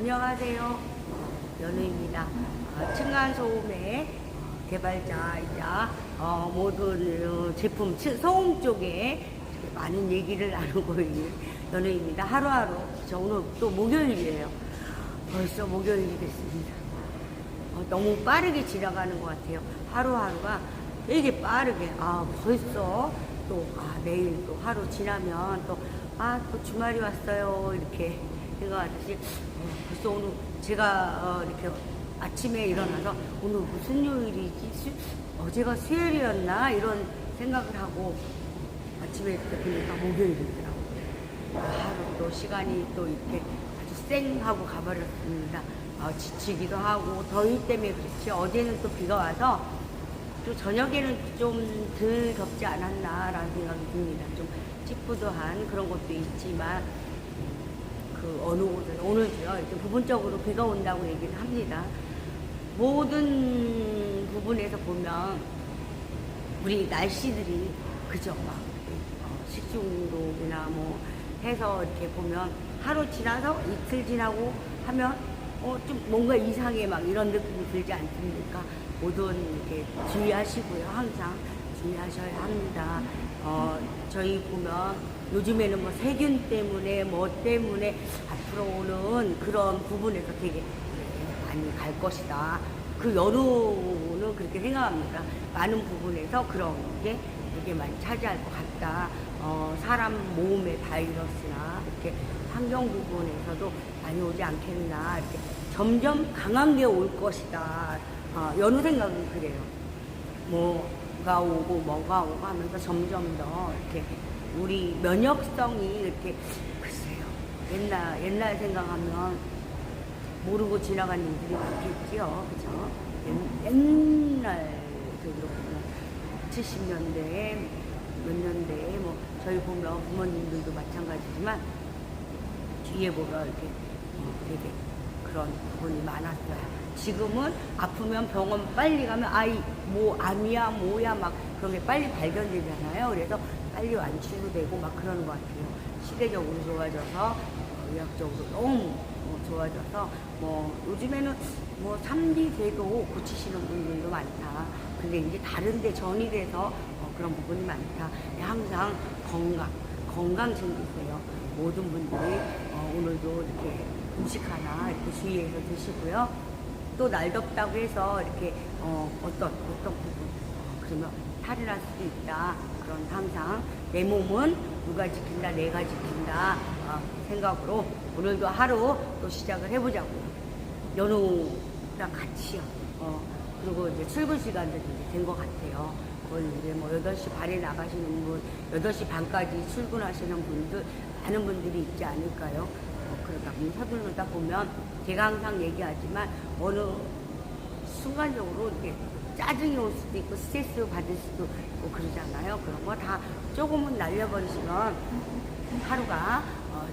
안녕하세요. 연우입니다. 층간소음의 개발자이자 모든 제품 소음 쪽에 많은 얘기를 나누고 있는 연우입니다. 하루하루 저 오늘 또 목요일이에요. 벌써 목요일이 됐습니다. 너무 빠르게 지나가는 것 같아요. 하루하루가 되게 빠르게 벌써 또 내일 또 하루 지나면 또 주말이 왔어요 이렇게 생각하듯이 벌써 오늘 제가 이렇게 아침에 일어나서 오늘 무슨 요일이지? 어제가 수요일이었나? 이런 생각을 하고 아침에 이렇게 보니까 목요일이더라고요. 하루 또 시간이 또 이렇게 아주 쌩하고 가버렸습니다. 지치기도 하고 더위 때문에 그렇지 어제는 또 비가 와서 또 저녁에는 좀 덜 덥지 않았나라는 생각이 듭니다. 좀 찌뿌드한 그런 것도 있지만 그 어느 곳은 오늘도요 이렇게 부분적으로 비가 온다고 얘기를 합니다. 모든 부분에서 보면 우리 날씨들이 그저 막 식중독이나 뭐 해서 이렇게 보면 하루 지나서 이틀 지나고 하면 좀 뭔가 이상해 막 이런 느낌이 들지 않습니까? 모든 이렇게 주의하시고요. 항상 주의하셔야 합니다. 저희 보면 요즘에는 뭐 세균 때문에 뭐 때문에 앞으로는 그런 부분에서 되게 많이 갈 것이다. 그 연후는 그렇게 생각합니다. 많은 부분에서 그런 게 되게 많이 차지할 것 같다. 사람 몸의 바이러스나 이렇게 환경 부분에서도 많이 오지 않겠나. 이렇게 점점 강한 게 올 것이다. 연후 생각은 그래요. 뭐가 오고 하면서 점점 더 이렇게 우리 면역성이 이렇게 글쎄요. 옛날 생각하면 모르고 지나간 일들이 많겠지요. 그죠? 옛날 그렇구나. 70년대에 몇 년대에 뭐 저희 보면 부모님들도 마찬가지지만 뒤에 보면 이렇게 되게 그런 부분이 많았어요. 지금은 아프면 병원 빨리 가면 암이야 뭐야 막 그런 게 빨리 발견되잖아요. 그래서 빨리 완치도 되고 막 그러는 것 같아요. 시대적으로 좋아져서 의학적으로 너무 좋아져서 뭐 요즘에는 뭐 3D 궤도 고치시는 분들도 많다. 근데 이제 다른데 전이돼서 그런 부분이 많다. 항상 건강 챙기세요. 모든 분들이 오늘도 이렇게 음식 하나 이렇게 주의해서 드시고요. 또 날 덥다고 해서 이렇게 어떤 부분 그러면 탈이 날 수도 있다. 그런 항상 내 몸은 누가 지킨다 내가 지킨다 생각으로 오늘도 하루 또 시작을 해보자고요. 연우랑 같이요. 그리고 이제 출근 시간도 된 것 같아요. 거의 이제 뭐 8시 반에 나가시는 분, 8시 반까지 출근하시는 분들, 많은 분들이 있지 않을까요? 그러다 보면 서둘러다 보면 제가 항상 얘기하지만 어느 순간적으로 이렇게 짜증이 올 수도 있고 스트레스 받을 수도 있고 그러잖아요. 그런 거 다 조금은 날려버리시면 하루가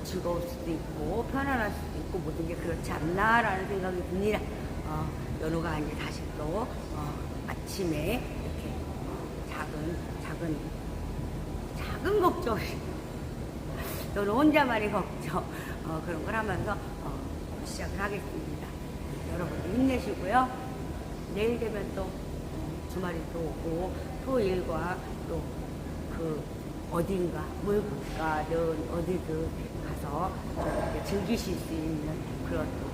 즐거울 수도 있고 편안할 수도 있고 모든 게 그렇지 않나라는 생각이 듭니다. 연우가 이제 다시 또 아침에 이렇게 작은 걱정 연우 혼자만의 걱정 그런 걸 하면서 시작을 하겠습니다. 여러분들 힘내시고요. 내일 되면 또 주말이 또 오고 토일과 또 그 어딘가 물가든 어디든 가서 좀 이렇게 즐기실 수 있는 그런 또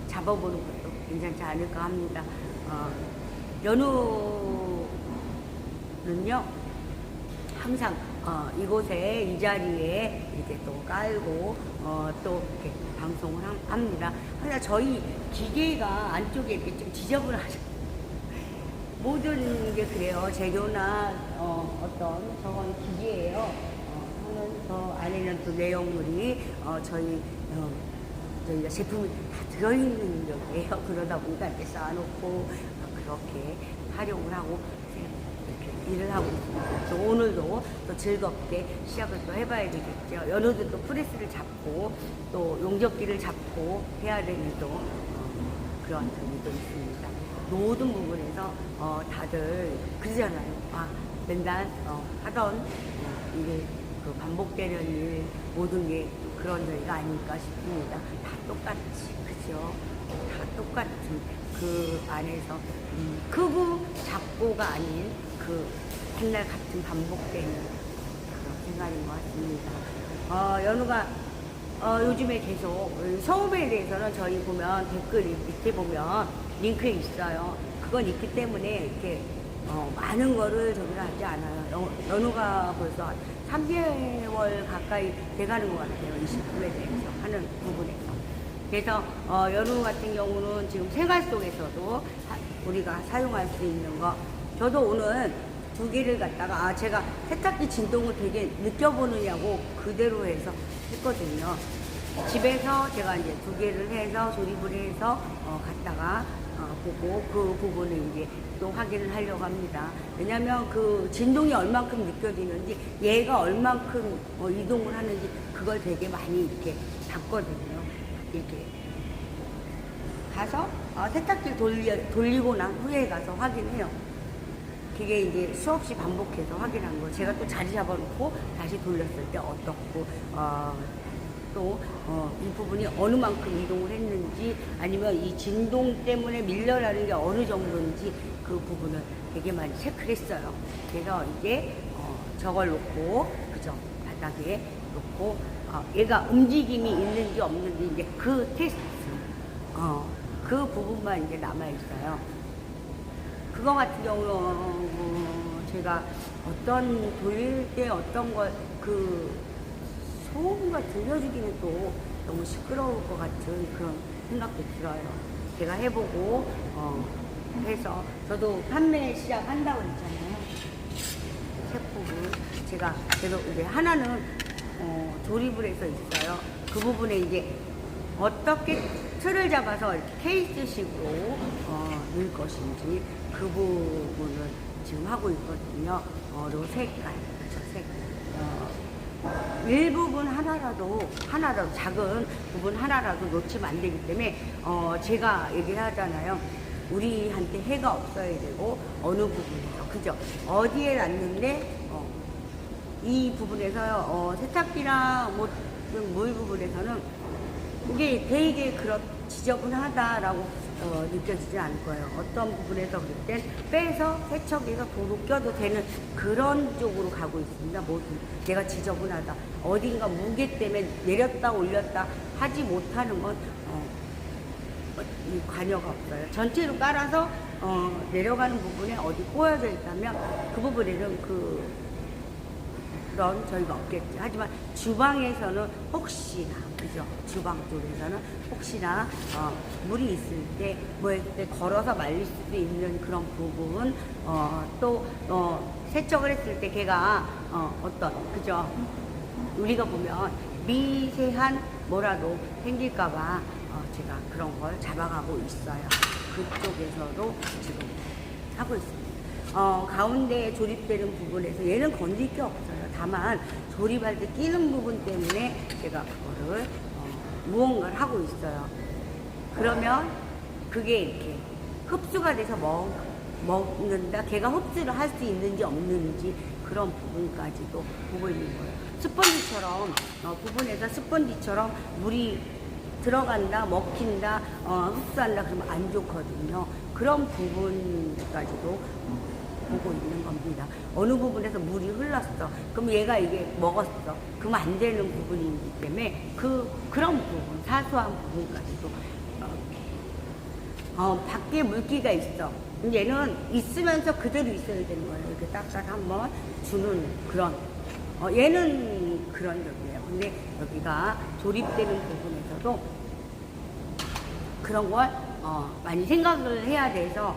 잡아보는 것도 괜찮지 않을까 합니다. 연우는요 항상 이곳에 이 자리에 이렇게 또 깔고 또 이렇게 방송을 합니다. 항상 저희 기계가 안쪽에 이렇게 좀 지저분하죠. 모든 게 그래요. 재료나 어떤 저건 기계예요. 하는 저 안에는 또 내용물이 저희가 제품이 다 들어있는 여기에요. 그러다 보니까 이렇게 쌓아놓고 그렇게 활용을 하고 이렇게 일을 하고 있습니다. 또 오늘도 또 즐겁게 시작을 또 해봐야 되겠죠. 연우도 또 프레스를 잡고 또 용접기를 잡고 해야 되는 또 그런 점도 있습니다. 모든 부분에서 다들 그러잖아요. 맨날 하던 일을 그 반복되는 일 모든 게 그런 저희가 아닐까 싶습니다. 다 똑같이, 그죠? 다 똑같은 그 안에서 크고 작고가 아닌 그 맨날 같은 반복되는 그런 생각인 것 같습니다. 연우가 요즘에 계속 서울에 대해서는 저희 보면 댓글 밑에 보면 링크에 있어요. 그건 있기 때문에 이렇게 많은 거를 저기를 하지 않아요. 연우가 벌써 3개월 가까이 돼가는 것 같아요. 이 식품에 대해서 하는 부분에서. 그래서 연우 같은 경우는 지금 생활 속에서도 우리가 사용할 수 있는 거. 저도 오늘 2개를 갖다가 제가 세탁기 진동을 되게 느껴보느냐고 그대로 해서 했거든요. 집에서 제가 이제 2개를 해서 조립을 해서 갖다가 보고 그 부분을 이제 또 확인을 하려고 합니다. 왜냐면 그 진동이 얼만큼 느껴지는지 얘가 얼만큼 이동을 하는지 그걸 되게 많이 이렇게 봤거든요. 이렇게 가서 세탁기를 돌리고 난 후에 가서 확인해요. 그게 이제 수없이 반복해서 확인한 거. 제가 또 자리 잡아놓고 다시 돌렸을 때 어떻고, 또, 이 부분이 어느 만큼 이동을 했는지, 아니면 이 진동 때문에 밀려나는 게 어느 정도인지 그 부분을 되게 많이 체크를 했어요. 그래서 이제, 저걸 놓고, 그죠? 바닥에 놓고, 얘가 움직임이 있는지 없는지 이제 그 테스트, 그 부분만 이제 남아있어요. 그거 같은 경우는 제가 돌릴 때 어떤 걸 소음과 들려주기는 또 너무 시끄러울 것 같은 그런 생각도 들어요. 제가 해보고 해서 저도 판매 시작한다고 했잖아요. 제품을 제가 그래서 이제 하나는 조립을 해서 있어요. 그 부분에 이제 어떻게 틀을 잡아서 이렇게 케이스식으로 넣을 것인지 그 부분을 지금 하고 있거든요. 그리고 색깔, 일부분 하나라도 작은 부분 하나라도 놓치면 안 되기 때문에 제가 얘기를 하잖아요. 우리한테 해가 없어야 되고 어느 부분에서 그죠? 어디에 놨는데 이 부분에서 세탁기랑 물 부분에서는 이게 되게 지저분하다라고 느껴지지 않을 거예요. 어떤 부분에서 그럴 땐 빼서 세척해서 도로 껴도 되는 그런 쪽으로 가고 있습니다. 모두 내가 지저분하다. 어딘가 무게 때문에 내렸다 올렸다 하지 못하는 건 이 관여가 없어요. 전체로 깔아서 내려가는 부분에 어디 꼬여져 있다면 그 부분에는 그런 저희가 없겠죠. 하지만 주방에서는 혹시나 그죠? 주방 쪽에서는 혹시나 물이 있을 때 걸어서 말릴 수도 있는 그런 부분 또 세척을 했을 때 걔가 그죠? 우리가 보면 미세한 뭐라도 생길까봐 제가 그런 걸 잡아가고 있어요. 그쪽에서도 지금 하고 있습니다. 가운데 조립되는 부분에서 얘는 건질 게 없어요. 다만 조립할 때 끼는 부분 때문에 제가 그거를 무언가를 하고 있어요. 그러면 그게 이렇게 흡수가 돼서 먹는다. 걔가 흡수를 할 수 있는지 없는지 그런 부분까지도 보고 있는 거예요. 스펀지처럼 부분에서 스펀지처럼 물이 들어간다, 먹힌다, 흡수한다 그러면 안 좋거든요. 그런 부분까지도 보고 있는 겁니다. 어느 부분에서 물이 흘렀어. 그럼 얘가 이게 먹었어. 그러면 안 되는 부분이기 때문에 그런 부분, 사소한 부분까지도 밖에 물기가 있어. 얘는 있으면서 그대로 있어야 되는 거예요. 이렇게 딱딱 한번 주는 그런. 얘는 그런 적이에요. 근데 여기가 조립되는 부분에서도 그런 걸 많이 생각을 해야 돼서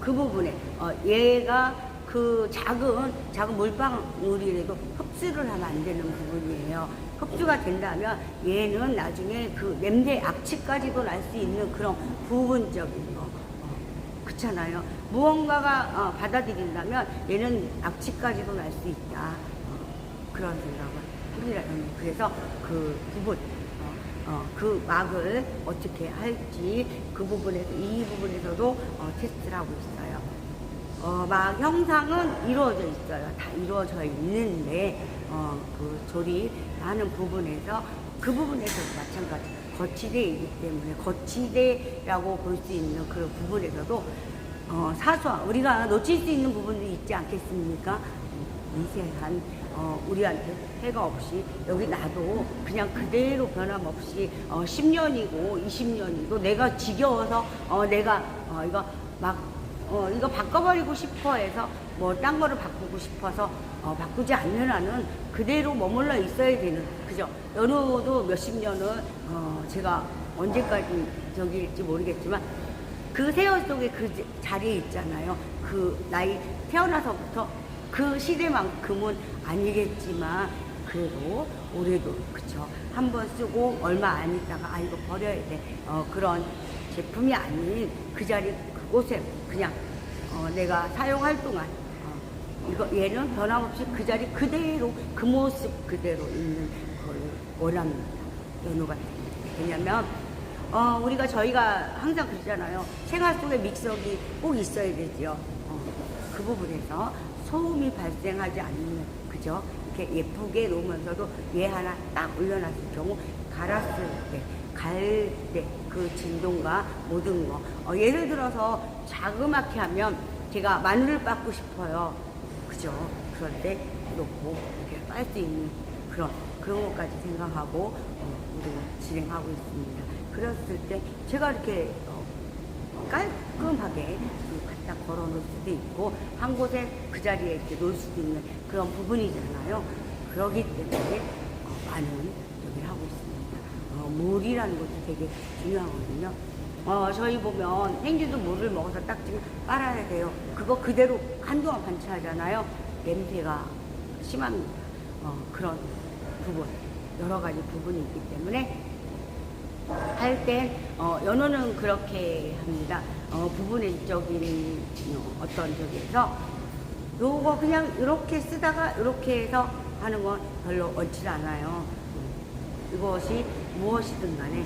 그 부분에 얘가 그 작은 물방울이라도 흡수를 하면 안 되는 부분이에요. 흡수가 된다면 얘는 나중에 그 냄새 악취까지도 날 수 있는 그런 부분적인 거 그렇잖아요. 무언가가 받아들인다면 얘는 악취까지도 날 수 있다. 그런 생각을 합니다. 그래서 그 부분 그 막을 어떻게 할지 그 부분에서 이 부분에서도 테스트를 하고 있어요. 막 형상은 이루어져 있어요. 다 이루어져 있는데 그 조립하는 부분에서 그 부분에서도 마찬가지. 거치대이기 때문에 거치대라고 볼 수 있는 그 부분에서도 사소한 우리가 놓칠 수 있는 부분도 있지 않겠습니까? 미세한 우리한테 해가 없이 여기 나도 그냥 그대로 변함없이 10년이고 20년이고 내가 지겨워서 내가 이거 막 이거 바꿔버리고 싶어 해서 뭐 딴 거를 바꾸고 싶어서 바꾸지 않는 한은 그대로 머물러 있어야 되는, 그죠? 연호도 몇십 년을 제가 언제까지 저기일지 모르겠지만 그 세월 속에 그 자리에 있잖아요. 그 나이 태어나서부터 그 시대만큼은 아니겠지만 그래도 올해도 그쵸, 한 번 쓰고 얼마 안 있다가 아 이거 버려야 돼 그런 제품이 아닌 그 자리 그곳에 그냥 내가 사용할 동안 이거 얘는 변함없이 그 자리 그대로 그 모습 그대로 있는 걸 원합니다. 연호가. 왜냐면 우리가 저희가 항상 그러잖아요. 생활 속에 믹서기 꼭 있어야 되지요. 그 부분에서 소음이 발생하지 않는, 그죠? 이렇게 예쁘게 놓으면서도 얘 하나 딱 올려놨을 경우 갈았을 때, 갈 때 그 진동과 모든 거. 예를 들어서 자그맣게 하면 제가 마늘을 빻고 싶어요. 그죠? 그럴 때 놓고 이렇게 빨 수 있는 그런 것까지 생각하고 우리가 진행하고 있습니다. 그랬을 때 제가 이렇게 깔끔하게 갖다 걸어 놓을 수도 있고 한 곳에 그 자리에 이렇게 놓을 수도 있는 그런 부분이잖아요. 그러기 때문에 많은 얘기를 하고 있습니다. 물이라는 것도 되게 중요하거든요. 저희 보면 행주도 물을 먹어서 딱 지금 빨아야 돼요. 그거 그대로 한동안 관찰하잖아요. 냄새가 심합니다. 그런 부분, 여러 가지 부분이 있기 때문에 할 땐 연호는 그렇게 합니다. 부분적인 어떤 저기에서 요거 그냥 이렇게 쓰다가 이렇게 해서 하는 건 별로 옳지 않아요. 이것이 무엇이든 간에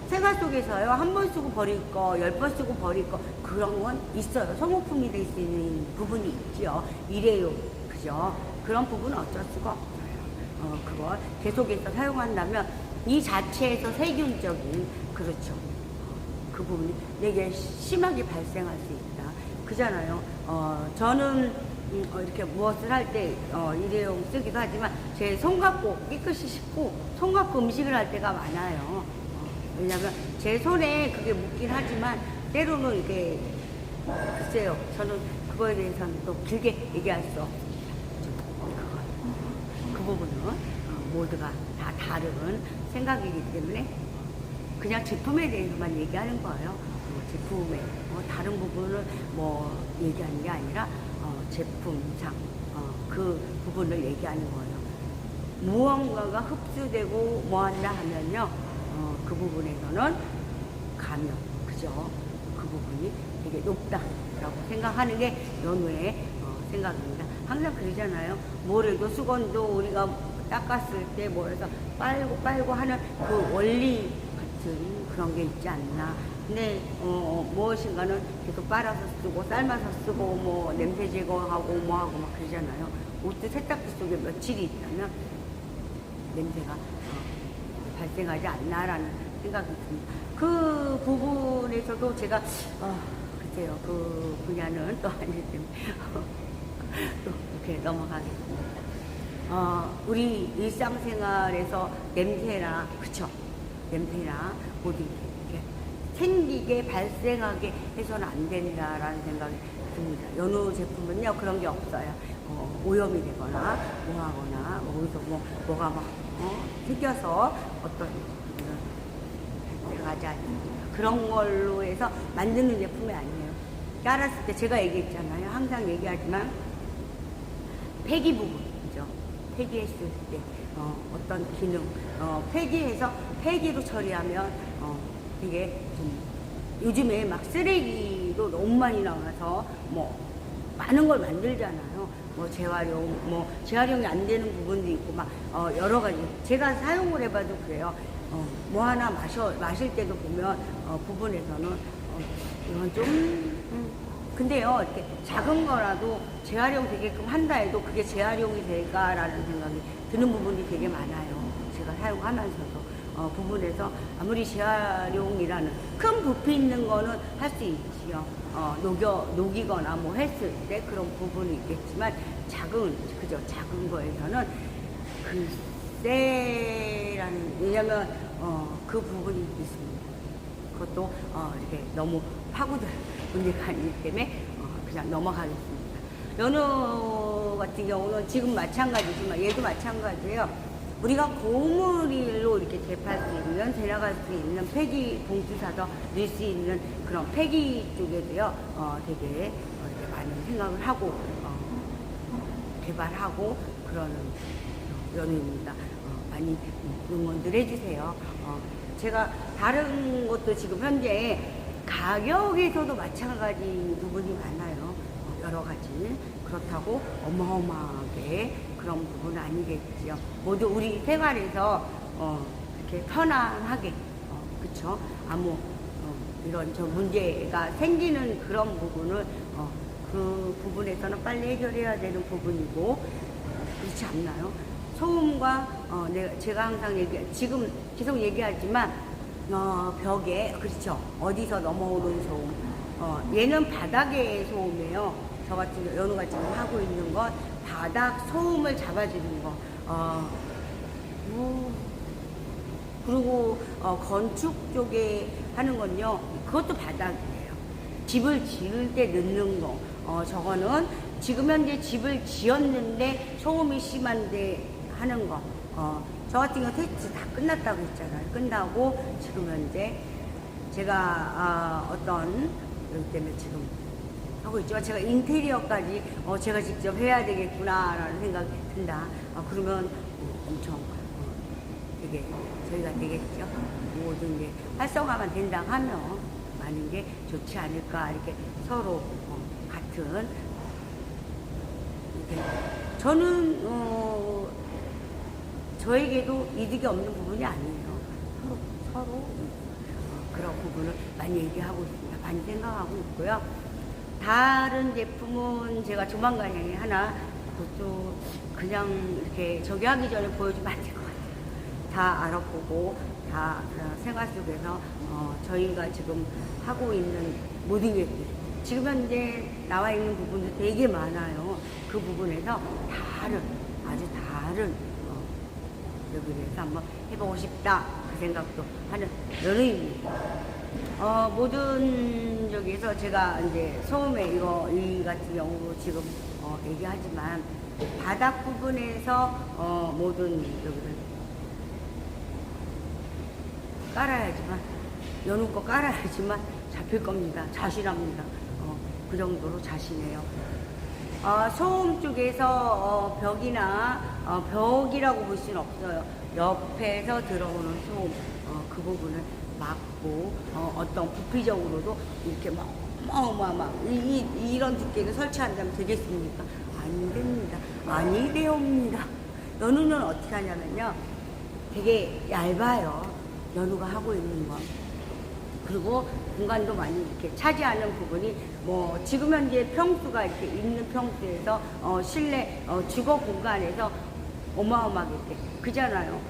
생활 속에서요, 한 번 쓰고 버릴 거, 10번 쓰고 버릴 거, 그런 건 있어요. 소모품이 될 수 있는 부분이 있죠. 일회용, 그죠? 그런 부분은 어쩔 수가 없어요. 그걸 계속해서 사용한다면 이 자체에서 세균적인, 그렇죠. 그 부분이 되게 심하게 발생할 수 있다. 그잖아요. 저는 이렇게 무엇을 할 때 일회용 쓰기도 하지만 제 손 갖고 깨끗이 씻고 손 갖고 음식을 할 때가 많아요. 왜냐면 제 손에 그게 묻긴 하지만 때로는 이게 글쎄요. 저는 그거에 대해서는 또 길게 얘기할 수 없습니다. 그 부분은 모두가 다 다른 생각이기 때문에 그냥 제품에 대해서만 얘기하는 거예요. 제품의 다른 부분을 뭐 얘기하는 게 아니라 제품상 그 부분을 얘기하는 거예요. 무언가가 흡수되고 뭐 한다 하면요, 그 부분에서는 감염, 그죠? 그 부분이 되게 높다라고 생각하는 게 연우의 생각입니다. 항상 그러잖아요. 뭐래도 수건도 우리가 닦았을 때 뭐해서 빨고 하는 그 원리 같은 그런 게 있지 않나. 근데 무엇인가는 계속 빨아서 쓰고 삶아서 쓰고 뭐 냄새 제거하고 뭐하고 막 그러잖아요. 옷도 세탁기 속에 며칠이 있다면 냄새가 발생하지 않나라는 생각이 듭니다. 그 부분에서도 제가 글쎄요, 그 분야는 또 아니기 때문에 또 이렇게 넘어가겠습니다. 우리 일상생활에서 냄새나, 그쵸? 냄새나 모두 이렇게 생기게 발생하게 해서는 안 된다라는 생각이 듭니다. 연호 제품은요, 그런 게 없어요. 오염이 되거나 뭐 하거나 어디서 뭐가 막 튀겨서 어떤 들어가지 않습니다. 그런 걸로 해서 만드는 제품이 아니에요. 깔았을 때 제가 얘기했잖아요. 항상 얘기하지만 폐기 부분이죠. 폐기했을 때 어떤 기능, 폐기해서 폐기로 처리하면 되게 좀 요즘에 막 쓰레기도 너무 많이 나와서 뭐 많은 걸 만들잖아요. 뭐 재활용이 안 되는 부분도 있고 막 여러 가지 제가 사용을 해봐도 그래요. 뭐 하나 마실 때도 보면 부분에서는 이건 좀 근데요, 이렇게 작은 거라도 재활용 되게끔 한다 해도 그게 재활용이 될까라는 생각이 드는 부분이 되게 많아요. 제가 사용하면서도 부분에서 아무리 재활용이라는 큰 부피 있는 거는 할 수 있지요. 녹이거나 뭐 했을 때 그런 부분이 있겠지만 작은 거에서는 글쎄라는, 왜냐면 그 부분이 있습니다. 그것도 이렇게 너무 파고들 문제가 아니기 때문에 그냥 넘어가겠습니다. 연어 같은 경우는 지금 마찬가지지만 얘도 마찬가지예요. 우리가 고무리로 이렇게 재팔 수 있는, 재나갈 수 있는 폐기 봉투 사서 넣을 수 있는 그런 폐기 쪽에도요, 되게 이렇게 많은 생각을 하고, 개발하고 그러는 연우입니다. 많이 응원들 해주세요. 제가 다른 것도 지금 현재 가격에서도 마찬가지 부분이 많아요. 여러 가지. 그렇다고 어마어마하게 그런 부분은 아니겠지요. 모두 우리 생활에서 이렇게 편안하게, 그쵸? 아무 이런 저 문제가 생기는 그런 부분을 그 부분에서는 빨리 해결해야 되는 부분이고, 그렇지 않나요? 소음과 제가 항상 지금 계속 얘기하지만 벽에, 그렇죠, 어디서 넘어오는 소음, 얘는 바닥의 소음이에요. 저 같은 연우가 지금 하고 있는 건 바닥 소음을 잡아주는 거. 그리고 건축 쪽에 하는 건요, 그것도 바닥이에요. 집을 지을 때 넣는 거. 저거는 지금 현재 집을 지었는데 소음이 심한데 하는 거. 저 같은 경우 테스트 다 끝났다고 했잖아요. 끝나고 지금 현재 제가 어떤 여기 때문에 지금 하고 있지만, 제가 인테리어까지 제가 직접 해야 되겠구나라는 생각이 든다. 그러면 엄청 되게 저희가 되겠죠. 모든 게 활성화만 된다 하면 많은 게 좋지 않을까, 이렇게 서로 같은, 이렇게 저는 저에게도 이득이 없는 부분이 아니에요. 서로 그런 부분을 많이 얘기하고 있습니다. 많이 생각하고 있고요. 다른 제품은 제가 조만간에 하나, 그것도 그냥 이렇게 저기 하기 전에 보여주면 안 될 것 같아요. 다 알아보고 다 생활 속에서 저희가 지금 하고 있는 모든 게 지금 현재 나와 있는 부분도 되게 많아요. 그 부분에서 아주 다른 여기를 해서 한번 해보고 싶다, 그 생각도 하는 연예인입니다. 모든 저기에서 제가 이제 소음에 이 같은 경우 지금 얘기하지만, 바닥 부분에서 모든 여기를 깔아야지만, 연우 거 깔아야지만 잡힐 겁니다. 자신합니다. 그 정도로 자신해요. 소음 쪽에서 벽이나 벽이라고 볼 수는 없어요. 옆에서 들어오는 소음, 그 부분을 막고, 어떤 부피적으로도 이렇게 막 이런 두께를 설치한다면 되겠습니까? 안 됩니다. 아니 되옵니다. 연우는 어떻게 하냐면요, 되게 얇아요. 연우가 하고 있는 건. 그리고 공간도 많이 이렇게 차지하는 부분이, 뭐 지금 현재 평수가 이렇게 있는 평수에서 실내 주거 공간에서 어마어마하게 이렇게 그잖아요.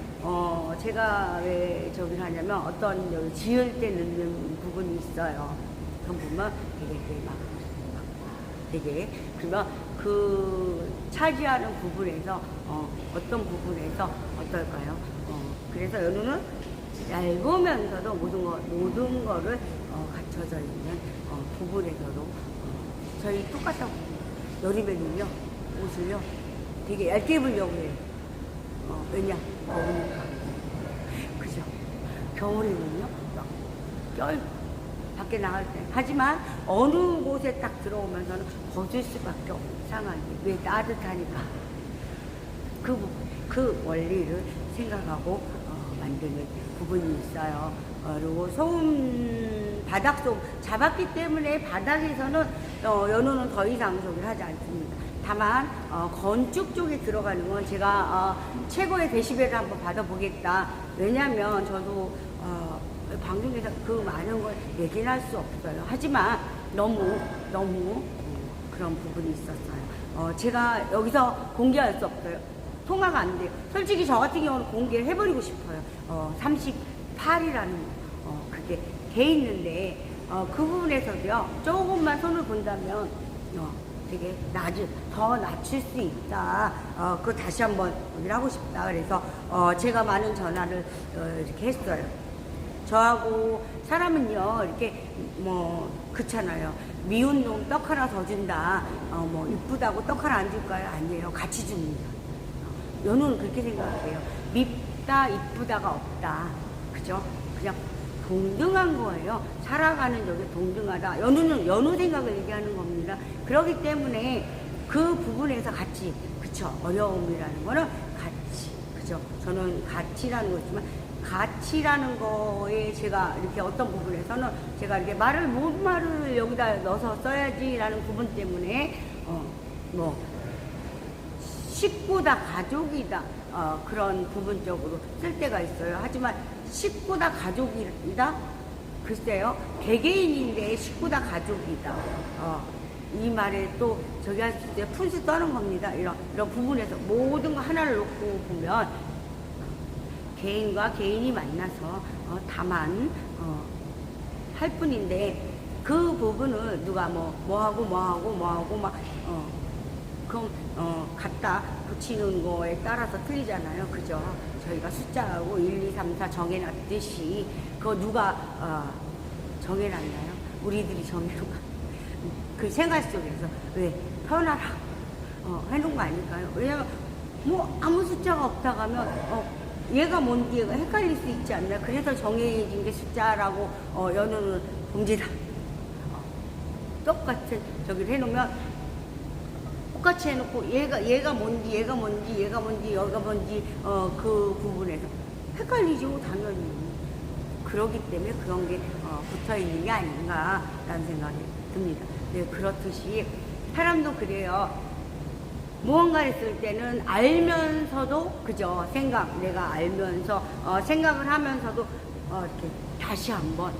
제가 왜 저기를 하냐면, 어떤 여기 지을 때 넣는 부분이 있어요. 그럼 보면 되게 막 되게, 그러면 그 차지하는 부분에서 어떤 부분에서 어떨까요? 그래서 연우는 얇으면서도 모든 거를 갖춰져 있는 부분에서도 저희 똑같다고, 여름에는요 옷을요 되게 얇게 입으려고 해요. 왜냐? 더우니까. 그죠? 겨울에는요 막 밖에 나갈 때. 하지만 어느 곳에 딱 들어오면서는 벗을 수밖에 없는 상황이, 왜? 따뜻하니까. 그 원리를 생각하고 만드는 부분이 있어요. 그리고 소음, 바닥 소음 잡았기 때문에 바닥에서는 연우는 더 이상 저기를 하지 않습니다. 다만 건축 쪽에 들어가는 건 제가 최고의 데시벨을 한번 받아보겠다. 왜냐면 저도 방송에서 그 많은 걸 얘기는 할 수 없어요. 하지만 너무 그런 부분이 있었어요. 제가 여기서 공개할 수 없어요. 통화가 안 돼요. 솔직히 저 같은 경우는 공개를 해버리고 싶어요. 38이라는 그게 돼 있는데 그 부분에서도요 조금만 손을 본다면 되게 더 낮출 수 있다. 그거 다시 한번 얘기를 하고 싶다. 그래서 제가 많은 전화를 이렇게 했어요. 저하고 사람은요 이렇게 뭐 그렇잖아요. 미운 놈 떡 하나 더 준다. 뭐 이쁘다고 떡 하나 안 줄까요? 아니에요. 같이 줍니다. 연우는 그렇게 생각해요. 밉다 이쁘다가 없다. 그죠? 그냥 동등한 거예요. 살아가는 저게 동등하다. 연우는 연우 생각을 얘기하는 겁니다. 그렇기 때문에 그 부분에서 같이, 그쵸? 어려움이라는 거는 같이, 그죠? 저는 가치라는 거 있지만 가치라는 거에 제가 이렇게 어떤 부분에서는 제가 이렇게 뭔 말을 여기다 넣어서 써야지라는 부분 때문에 뭐 식구다 가족이다 그런 부분적으로 쓸 때가 있어요. 하지만 식구다 가족이다? 글쎄요. 개개인인데 식구다 가족이다. 이 말에 또 저기 할 때 푼수 떠는 겁니다. 이런 부분에서 모든 거 하나를 놓고 보면 개인과 개인이 만나서 다만 할 뿐인데 그 부분을 누가 뭐하고 막 그럼 갖다 붙이는 거에 따라서 틀리잖아요. 그죠? 저희가 숫자하고 1, 2, 3, 4 정해놨듯이 그거 누가 정해놨나요? 우리들이 정해놓은 그 생각 속에서 왜 편하라 해놓은 거 아닐까요? 왜냐면 뭐 아무 숫자가 없다 가면 얘가 뭔지 얘가 헷갈릴 수 있지 않나. 그래서 정해진 게 숫자라고 연우는 봅니다. 똑같은 저기를 해놓으면 똑같이 해놓고 얘가 뭔지 여기가 뭔지 그 부분에서 헷갈리죠. 당연히. 그러기 때문에 그런 게 붙어있는 게 아닌가라는 생각이 듭니다. 네, 그렇듯이 사람도 그래요. 무언가 했을 때는 알면서도 그죠? 내가 알면서 생각을 하면서도 이렇게 다시 한번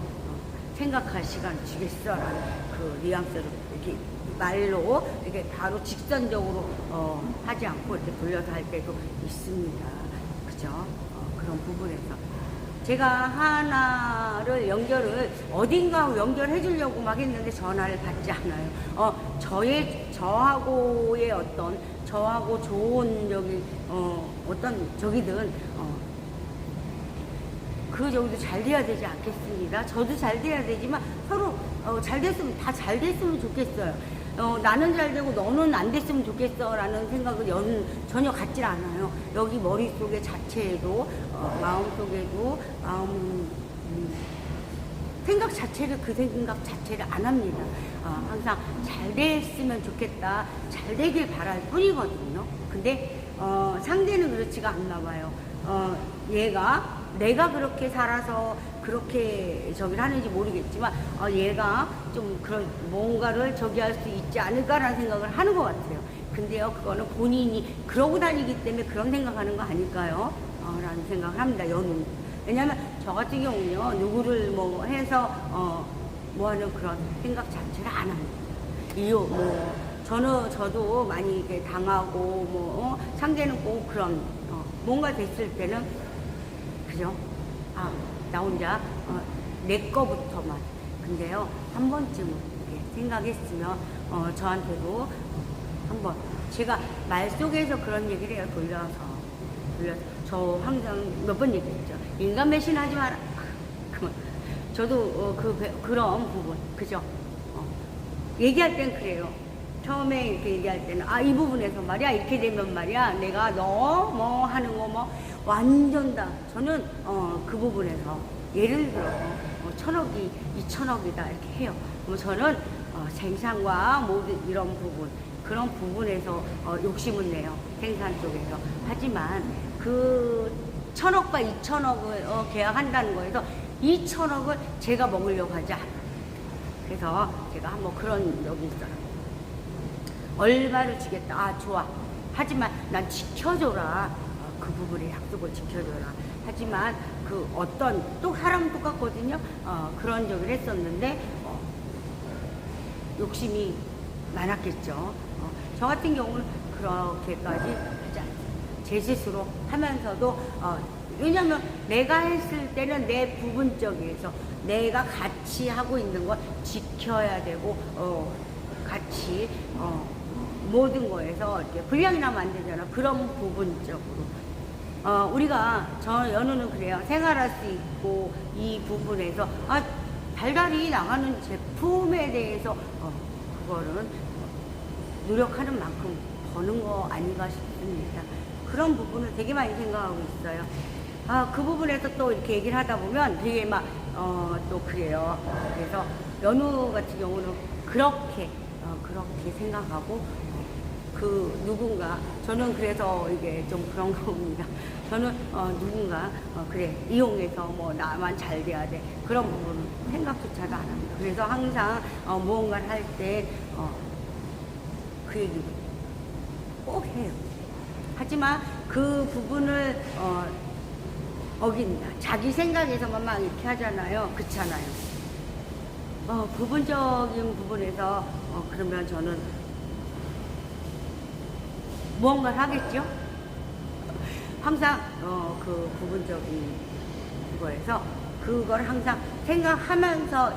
생각할 시간을 주겠어라는 그 뉘앙스로 이렇게 말로 이렇게 바로 직선적으로 하지 않고 이렇게 돌려서 할 때도 있습니다. 그죠? 그런 부분에서 제가 하나를 어딘가 연결해 주려고 막 했는데 전화를 받지 않아요. 저하고의 저하고 좋은 어떤 저기든 그 정도 잘 돼야 되지 않겠습니다. 저도 잘 돼야 되지만 서로 다 잘 됐으면 좋겠어요. 나는 잘 되고 너는 안 됐으면 좋겠어 라는 생각을 전혀 갖질 않아요. 여기 머릿속에 자체에도 마음속에도 생각 자체를 안 합니다. 항상 잘 됐으면 좋겠다, 잘 되길 바랄 뿐이거든요. 근데 상대는 그렇지가 않나 봐요. 내가 그렇게 살아서 그렇게 저기를 하는지 모르겠지만 얘가 좀 그런 뭔가를 할 수 있지 않을까라는 생각을 하는 것 같아요. 근데요, 그거는 본인이 그러고 다니기 때문에 그런 생각하는 거 아닐까요? 라는 생각을 합니다. 연우는. 왜냐면 저 같은 경우는요, 누구를 해서 하는 그런 생각 자체를 안 합니다. 저도 많이 이렇게 당하고 상대는 꼭 그런 뭔가 됐을 때는 그죠? 나 혼자 내 거부터만. 근데요, 한 번쯤은 이렇게 생각했으면 저한테도 한번 제가 말 속에서 그런 얘기를 해요. 돌려서 저 항상 몇 번 얘기했죠. 인간 배신하지 마라. 저도 그런 부분, 그죠? 얘기할 땐 그래요. 처음에 이렇게 얘기할 때는 이 부분에서 말이야 이렇게 되면 말이야 내가 너 하는 거 완전 다 저는 그 부분에서 예를 들어서 1,000억이 2,000억이다 이렇게 해요. 그럼 저는 생산과 모든 이런 부분 그런 부분에서 욕심을 내요. 생산 쪽에서. 하지만 그 1,000억과 2,000억을 계약한다는 거에서 2,000억을 제가 먹으려고 하지 않아요. 그래서 제가 한번 그런 적이 있어요. 얼마를 주겠다. 좋아. 하지만 난 지켜줘라. 그 부분의 약속을 지켜줘라. 하지만 또 사람은 똑같거든요. 그런 적을 했었는데 욕심이 많았겠죠. 저 같은 경우는 그렇게까지 하지 않습니다. 제 스스로 하면서도 왜냐면 내가 했을 때는 내 부분적에서 내가 같이 하고 있는 걸 지켜야 되고 같이 모든 거에서 이렇게 불량이 나면 안 되잖아. 그런 부분적으로 우리가 연우는 그래요. 생활할 수 있고 이 부분에서 달달이 나가는 제품에 대해서 그거는 노력하는 만큼 버는 거 아닌가 싶습니다. 그런 부분을 되게 많이 생각하고 있어요. 그 부분에서 또 이렇게 얘기를 하다 보면 되게 또 그래요. 그래서 연우 같은 경우는 그렇게 생각하고 누군가 저는 그래서 이게 좀 그런 겁니다. 저는 누군가 그래 이용해서 뭐 나만 잘 돼야 돼 그런 부분은 생각조차도 안 합니다. 그래서 항상 무언가를 할 때 그 얘기를 꼭 해요. 하지만 그 부분을 어긴다. 자기 생각에서만 막 이렇게 하잖아요. 그렇잖아요. 부분적인 부분에서 그러면 저는 무언가를 하겠죠? 항상 그 부분적인 거에서 그걸 항상 생각하면서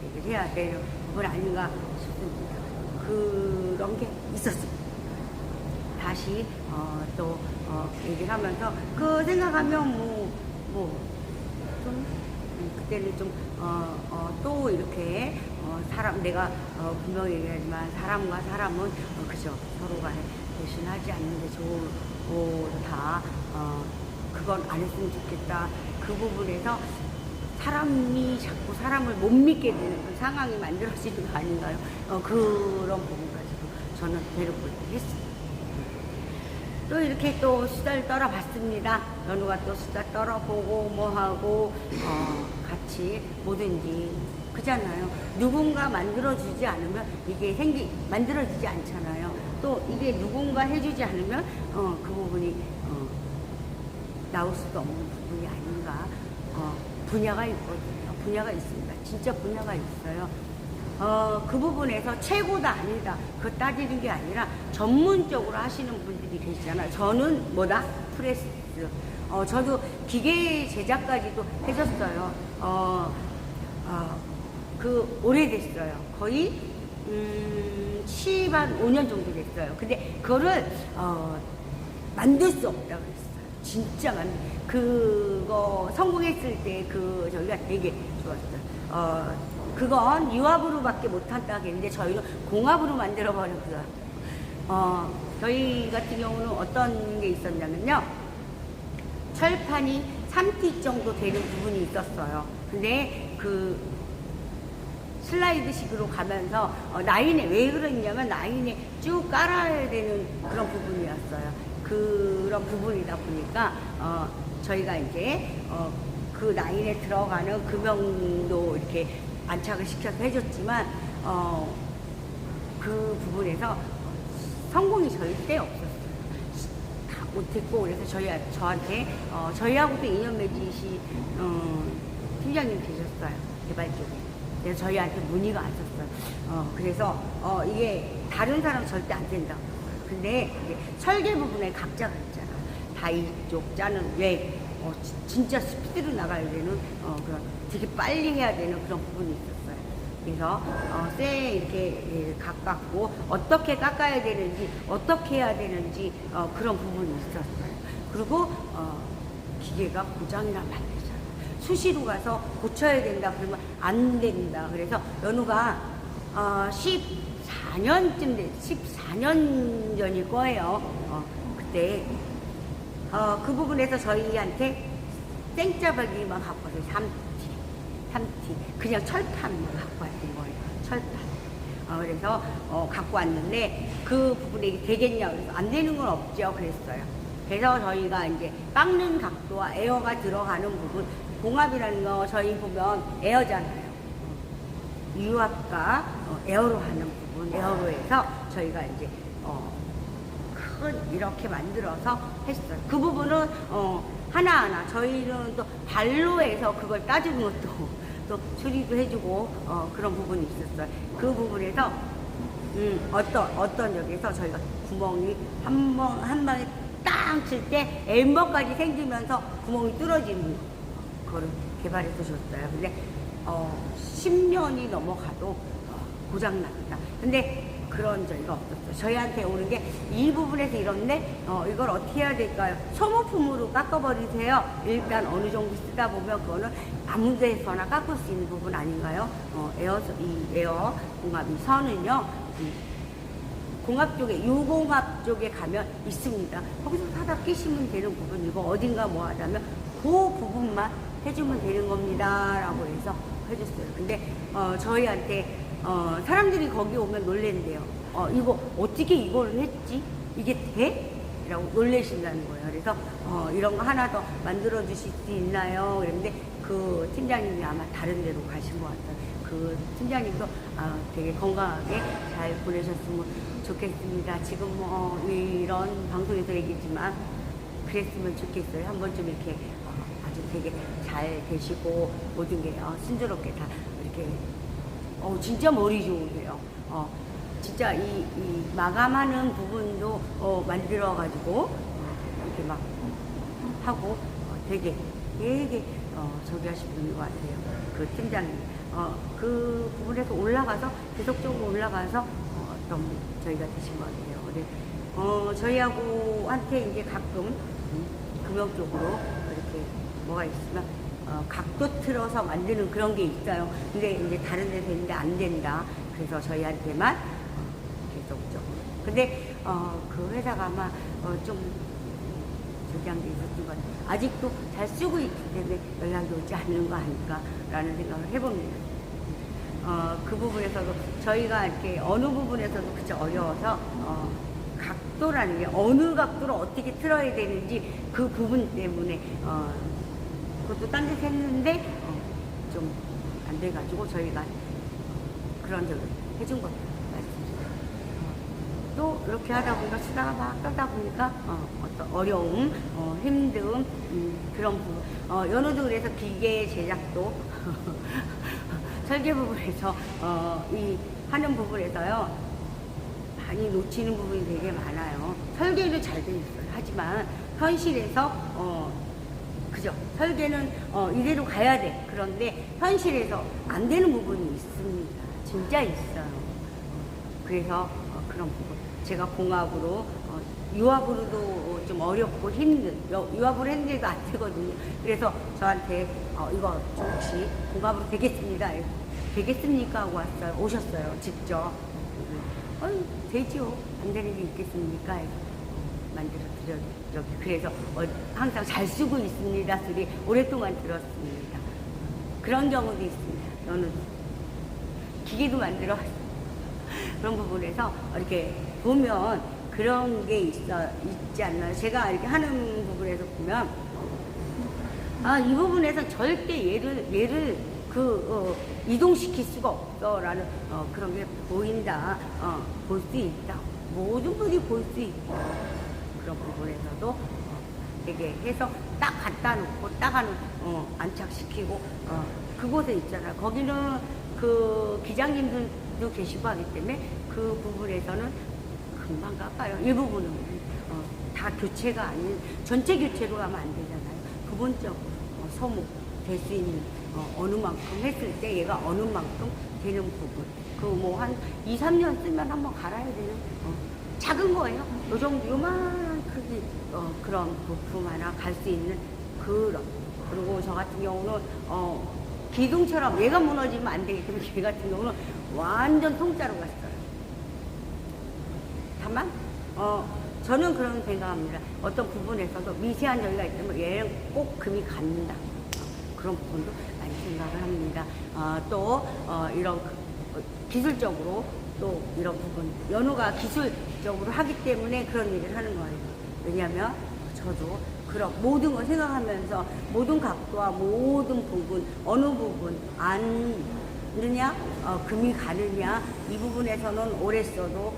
얘기를 해야 되는 부분 아닌가 싶습니다. 그런 게 있었습니다. 다시 또 얘기를 하면서 그 생각하면 좀 그때는 좀 또 이렇게 내가 분명히 얘기하지만 사람과 사람은 그죠 서로가 대신하지 않는데 좋다. 그건 안 했으면 좋겠다. 그 부분에서 사람이 자꾸 사람을 못 믿게 되는 그 상황이 만들어지는 거 아닌가요? 그런 부분까지도 저는 배려볼 때 했습니다. 또 이렇게 또 수다를 떨어봤습니다. 연우가 또 수다 떨어보고 뭐하고 같이 뭐든지 그잖아요. 누군가 만들어주지 않으면 이게 만들어지지 않잖아요. 또 이게 누군가 해주지 않으면 그 부분이 나올 수도 없는 부분이 아닌가. 분야가 있거든요. 분야가 있습니다. 진짜 분야가 있어요. 그 부분에서 최고다 아니다 그거 따지는 게 아니라 전문적으로 하시는 분들이 계시잖아요. 저는 프레스 저도 기계 제작까지도 해줬어요. 오래됐어요. 거의 5년 정도 됐어요. 근데 그거를 만들 수 없다고 그랬어요. 진짜 그거 성공했을 때 저희가 되게 좋았어요. 그건 유압으로밖에 못한다 했는데 저희는 공압으로 만들어 버렸어요. 저희 같은 경우는 어떤 게 있었냐면요. 철판이 3T 정도 되는 부분이 있었어요. 근데 슬라이드식으로 가면서 라인에 왜 그랬냐면 라인에 쭉 깔아야 되는 그런 부분이었어요. 그런 부분이다 보니까 저희가 이제 그 라인에 들어가는 금형도 이렇게 안착을 시켜서 해줬지만 그 부분에서 성공이 절대 없었어요. 다 못했고 그래서 저한테 저희하고도 인연 맺으시 팀장님 계셨어요. 개발 쪽에. 그래서 저희한테 문의가 왔었어요. 그래서 이게 다른 사람 절대 안 된다고. 근데 설계 부분에 각자가 있잖아요. 다이 쪽 짜는 왜 진짜 스피드로 나가야 되는 그런 되게 빨리 해야 되는 그런 부분이 있었어요. 그래서 쇠 이렇게 가깝고 어떻게 깎아야 되는지 어떻게 해야 되는지 그런 부분이 있었어요. 그리고 기계가 고장이나 만들잖아요. 수시로 가서 고쳐야 된다 그러면 안 된다. 그래서 연우가 14년 전일 거예요. 그때 그 부분에서 저희한테 생짜발기만 갖고 왔어요. 3T. 그냥 철판만 갖고 왔던 거예요. 철판. 그래서 갖고 왔는데 그 부분에 되겠냐 그래서 안 되는 건 없죠. 그랬어요. 그래서 저희가 이제 깎는 각도와 에어가 들어가는 부분 공압이라는 거 저희 보면 에어잖아요. 유압과 에어로 하는 부분 에어로 해서 저희가 이제 큰 이렇게 만들어서 했어요. 그 부분은 하나하나 저희는 또 발로 해서 그걸 따주는 것도 또 수리도 해주고 그런 부분이 있었어요. 그 부분에서 어떤 적에서 저희가 구멍이 한 방에 땅 칠 때 엠버까지 생기면서 구멍이 뚫어지는 거를 개발해 두셨어요. 근데 10년이 넘어가도 고장납니다. 근데 그런 저희가 없었어요. 저희한테 오는 게 이 부분에서 이런데 이걸 어떻게 해야 될까요? 소모품으로 깎아버리세요. 일단 어느 정도 쓰다 보면 그거는 아무 데서나 깎을 수 있는 부분 아닌가요? 이 에어 공합 이 선은요. 공합 쪽에 유공합 쪽에 가면 있습니다. 거기서 사다 끼시면 되는 부분이고 어딘가 뭐 하자면 그 부분만 해주면 되는 겁니다 라고 해서 해줬어요. 근데 저희한테 사람들이 거기 오면 놀랜대요. 이거 어떻게 이걸 했지? 이게 돼? 라고 놀래신다는 거예요. 그래서 이런 거 하나 더 만들어 주실 수 있나요? 그랬는데 그 팀장님이 아마 다른 데로 가신 것 같아요. 그 팀장님도 되게 건강하게 잘 보내셨으면 좋겠습니다. 지금 뭐 이런 방송에서 얘기지만 그랬으면 좋겠어요. 한 번쯤 이렇게 아주 되게 잘 되시고 모든 게 순조롭게 다 이렇게 진짜 머리 좋으세요. 진짜 이 마감하는 부분도 만들어 가지고 이렇게 막 하고 되게 저기 하신 분인 것 같아요. 그 팀장님. 그 부분에서 올라가서 계속적으로 올라가서 어떤 저희가 되신 것 같아요. 근데 저희하고 한테 이제 가끔 금융적으로 이렇게 뭐가 있으면 각도 틀어서 만드는 그런 게 있어요. 근데 이제 다른 데서 있는데 안 된다. 그래서 저희한테만 계속적으로. 근데 그 회사가 아마 좀 저기 한 게 있었던 것 같아요. 아직도 잘 쓰고 있기 때문에 연락이 오지 않는 거 아닐까라는 생각을 해봅니다. 그 부분에서도 저희가 이렇게 어느 부분에서도 그저 어려워서 각도라는 게 어느 각도로 어떻게 틀어야 되는지 그 부분 때문에 그것도 딴 데서 했는데 좀 안 돼가지고 저희가 그런 적을 해준 것 말씀드려요. 또 이렇게 하다 보니까 쓰다가 막 따다 보니까 어떤 어려움, 힘듦 그런 부분 연우도 그래서 기계 제작도 설계 부분에서 이 하는 부분에서요 많이 놓치는 부분이 되게 많아요. 설계는 잘 돼 있어요. 하지만 현실에서 그죠? 설계는 이대로 가야 돼. 그런데 현실에서 안 되는 부분이 있습니다. 진짜 있어요. 그래서 그런 부분 제가 공합으로 유압으로도 좀 어렵고 힘든 유압으로 했는데도 안 되거든요. 그래서 저한테 이거 좀 혹시 공합으로 되겠습니다. 되겠습니까? 하고 왔어요. 오셨어요. 직접. 되죠. 안 되는 게 있겠습니까? 만들어 드렸죠. 그래서 항상 잘 쓰고 있습니다. 소리 오랫동안 들었습니다. 그런 경우도 있습니다. 저는 기계도 만들어 그런 부분에서 이렇게 보면 그런 게 있지 않나요? 제가 이렇게 하는 부분에서 보면 이 부분에서 절대 얘를 이동시킬 수가 없어라는 그런 게 보인다, 볼 수 있다. 모든 분이 볼 수 있다. 그런 부분에서도 되게 해서 딱 갖다 놓고 딱 안착시키고 그곳에 있잖아요. 거기는 그 기장님들도 계시고 하기 때문에 그 부분에서는 금방 깎아요. 일부분은 다 교체가 아닌 전체 교체로 하면 안 되잖아요. 부분적으로 소모될 수 있는 어느 만큼 했을 때 얘가 어느 만큼 되는 부분 그 뭐 한 2, 3년 쓰면 한번 갈아야 되는 작은 거예요. 요 정도 요만한 크기 그런 부품 하나 갈 수 있는 그런. 그리고 저 같은 경우는 기둥처럼 얘가 무너지면 안 되기 때문에 얘 같은 경우는 완전 통짜로 갔어요. 다만 저는 그런 생각합니다. 어떤 부분에서도 미세한 저기가 있다면 얘는 꼭 금이 간다. 그런 부분도 많이 생각을 합니다. 또 이런 기술적으로 또 이런 부분 연우가 기술적으로 하기 때문에 그런 얘기를 하는 거예요. 왜냐하면 저도 그런 모든 걸 생각하면서 모든 각도와 모든 부분 어느 부분 안 느냐 금이 가느냐 이 부분에서는 오래 써도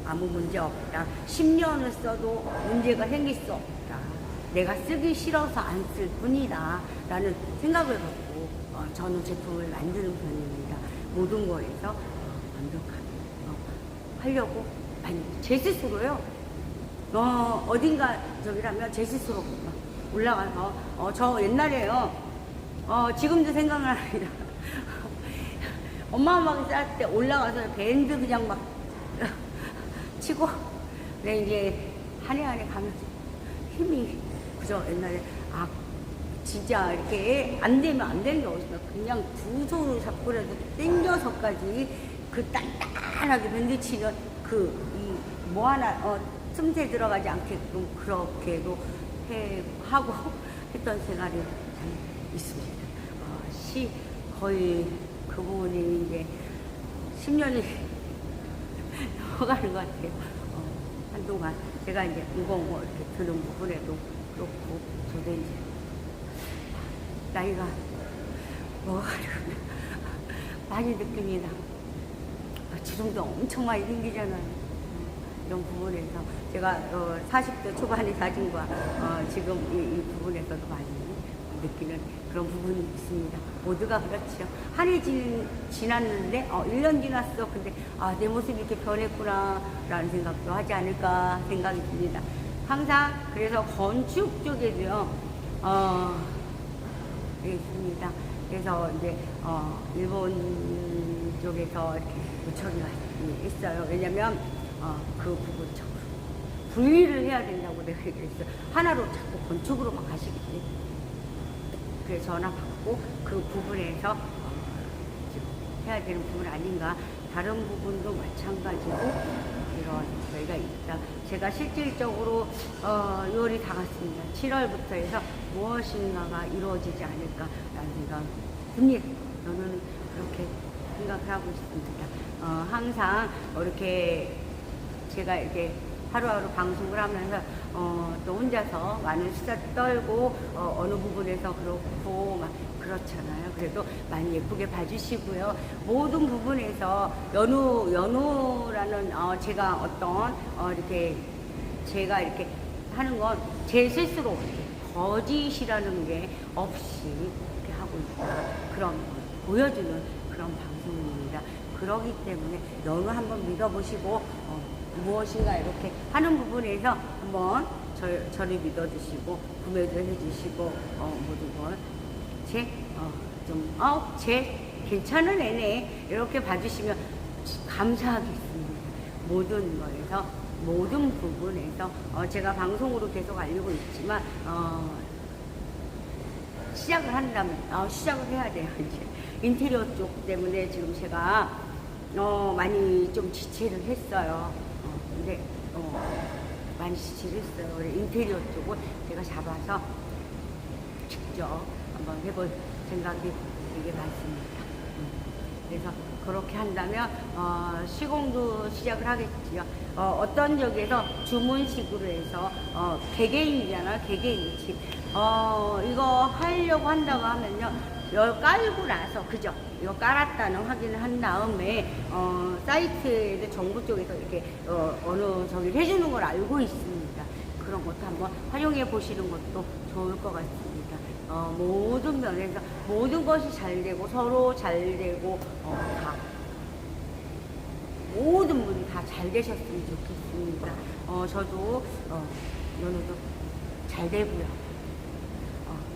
아무 문제 없다. 10년을 써도 문제가 생길 수 없다. 내가 쓰기 싫어서 안 쓸 뿐이다 라는 생각을 갖고 저는 제품을 만드는 편입니다. 모든 거에서 완벽하게 하려고 많이 제 스스로요 어딘가 저기라면 제 스스로 올라가서 저 옛날에요. 지금도 생각을 합니다. 어마어마하게 쌀 때 올라가서 밴드 그냥 막 치고, 네, 이제 한 해 한 해 가면서 힘이, 그죠? 옛날에, 진짜 이렇게 안 되면 안 되는 게 어딨나. 그냥 두 손으로 잡고라도 땡겨서까지 그 단단하게 밴드 치는 뭐 하나, 틈새 들어가지 않게끔 그렇게도 하고 했던 생활이 참 있습니다. 거의 그 부분이 이제 10년이 넘어가는 것 같아요. 한동안 제가 이제 무거운 거 이렇게 드는 부분에도 그렇고, 저도 이제 나이가 먹어가지고 많이 느낍니다. 주름도 엄청 많이 생기잖아요. 이런 부분에서 제가 40대 초반의 사진과 지금 이 부분에서도 많이 느끼는 그런 부분이 있습니다. 모두가 그렇죠. 한 해 지났는데 1년 지났어. 근데 내 모습이 이렇게 변했구나 라는 생각도 하지 않을까 생각이 듭니다. 항상 그래서 건축 쪽에도요 있습니다. 그래서 이제 일본 쪽에서 이렇게 요청이 있어요. 왜냐면 그 부분적으로 분리를 해야 된다고 내가 얘기했어요. 하나로 자꾸 건축으로만 가시기 때문에. 그래서 전화 받고 그 부분에서 해야 되는 부분 아닌가. 다른 부분도 마찬가지고 이런 저희가 있다. 제가 실질적으로 6월이 다 갔습니다. 7월부터 해서 무엇인가가 이루어지지 않을까라는 생각이 듭니다. 저는 그렇게 생각을 하고 있습니다. 항상 이렇게 제가 이렇게 하루하루 방송을 하면서 또 혼자서 많은 수다 떨고 어느 부분에서 그렇고 막 그렇잖아요. 그래도 많이 예쁘게 봐주시고요. 모든 부분에서 연우라는 제가 어떤 이렇게 제가 이렇게 하는 건 제 스스로 이렇게 거짓이라는 게 없이 이렇게 하고 있다. 그런 걸 보여주는 그런 방송입니다. 그러기 때문에 연우 한번 믿어보시고 무엇인가 이렇게 하는 부분에서 한번 저를 믿어주시고 구매도 해주시고 모든 걸 제 괜찮은 애네 이렇게 봐주시면 감사하겠습니다. 모든 거에서 모든 부분에서 제가 방송으로 계속 알리고 있지만 시작을 한다면 시작을 해야 돼요. 이제 인테리어 쪽 때문에 지금 제가 많이 좀 지체를 했어요. 근데 많이 지체를 했어요. 그래 인테리어 쪽을 제가 잡아서 직접 한번 해볼 생각이 되게 많습니다. 그래서 그렇게 한다면 시공도 시작을 하겠지요. 어떤 쪽에서 주문식으로 해서 개개인이잖아요. 개개인 집 이거 하려고 한다고 하면요, 이걸 깔고 나서 그죠? 이거 깔았다는 확인을 한 다음에 사이트에도 정부 쪽에서 이렇게 어느 저기를 해주는 걸 알고 있습니다. 그런 것도 한번 활용해 보시는 것도 좋을 것 같습니다. 모든 면에서 모든 것이 잘 되고 서로 잘 되고 다 모든 분이 다 잘 되셨으면 좋겠습니다. 저도 연우도 잘 되고요.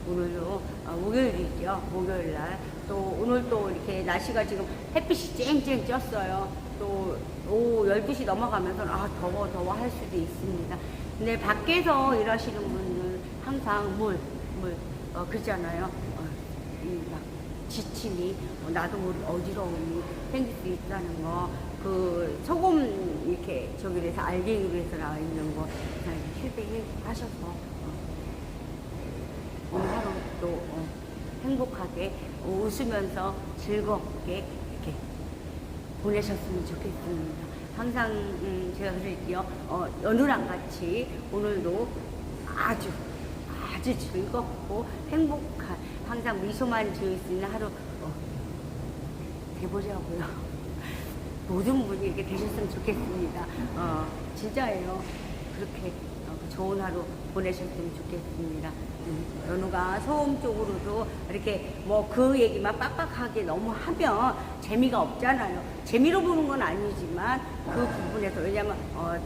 오늘도 목요일이죠. 목요일날 또 오늘 또 이렇게 날씨가 지금 햇빛이 쨍쨍 쪘어요. 또 오후 12시 넘어가면서 더워 할 수도 있습니다. 근데 밖에서 일하시는 분들 항상 물 그러잖아요. 막 지침이 나도 모르게 어지러움이 생길 수 있다는 거, 그 소금 이렇게 저기에서 알갱이로 해서 나와 있는 거 그냥 휴대해 하셔서 오늘 하루 또 행복하게 웃으면서 즐겁게 이렇게 보내셨으면 좋겠습니다. 항상 제가 그럴게요. 연우랑 같이 오늘도 아주 즐겁고 행복한, 항상 미소만 지을 수 있는 하루 돼보자고요. 모든 분이 이렇게 되셨으면 좋겠습니다. 진짜예요. 그렇게 좋은 하루 보내셨으면 좋겠습니다. 연우가 소음 쪽으로도 이렇게 뭐 그 얘기만 빡빡하게 너무 하면 재미가 없잖아요. 재미로 보는 건 아니지만 그 부분에서 왜냐면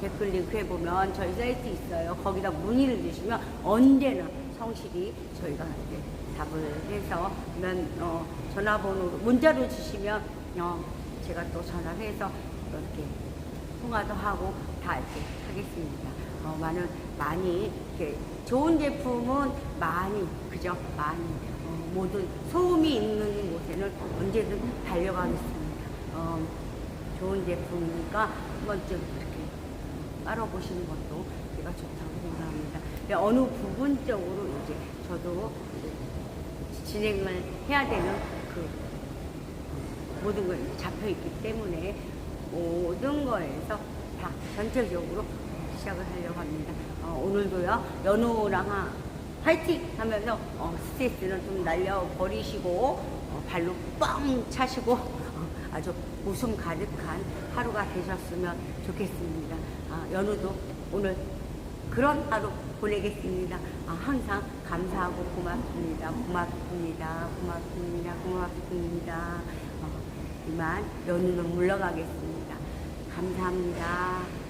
댓글 링크 해보면 저희 사이트 있어요. 거기다 문의를 주시면 언제나 성실히 저희가 이제 답을 해서 전화번호로 문자로 주시면 제가 또 전화를 해서 이렇게 통화도 하고 다 이렇게 하겠습니다. 많이 이렇게 좋은 제품은 많이 그죠? 많이 모든 소음이 있는 곳에는 언제든 달려가겠습니다. 좋은 제품이니까 한 번쯤 이렇게 깔아보시는 것도 제가 좋다고 생각합니다. 어느 부분적으로 이제 저도 이제 진행을 해야 되는 그 모든 걸 잡혀 있기 때문에 모든 거에서 다 전체적으로 시작을 하려고 합니다. 오늘도요, 연우랑 화이팅! 하면서 스트레스는 좀 날려버리시고 발로 뻥 차시고 아주 웃음 가득한 하루가 되셨으면 좋겠습니다. 연우도 오늘 그런 하루 보내겠습니다. 항상 감사하고 고맙습니다. 고맙습니다. 고맙습니다. 고맙습니다. 이만 연우는 물러가겠습니다. 감사합니다.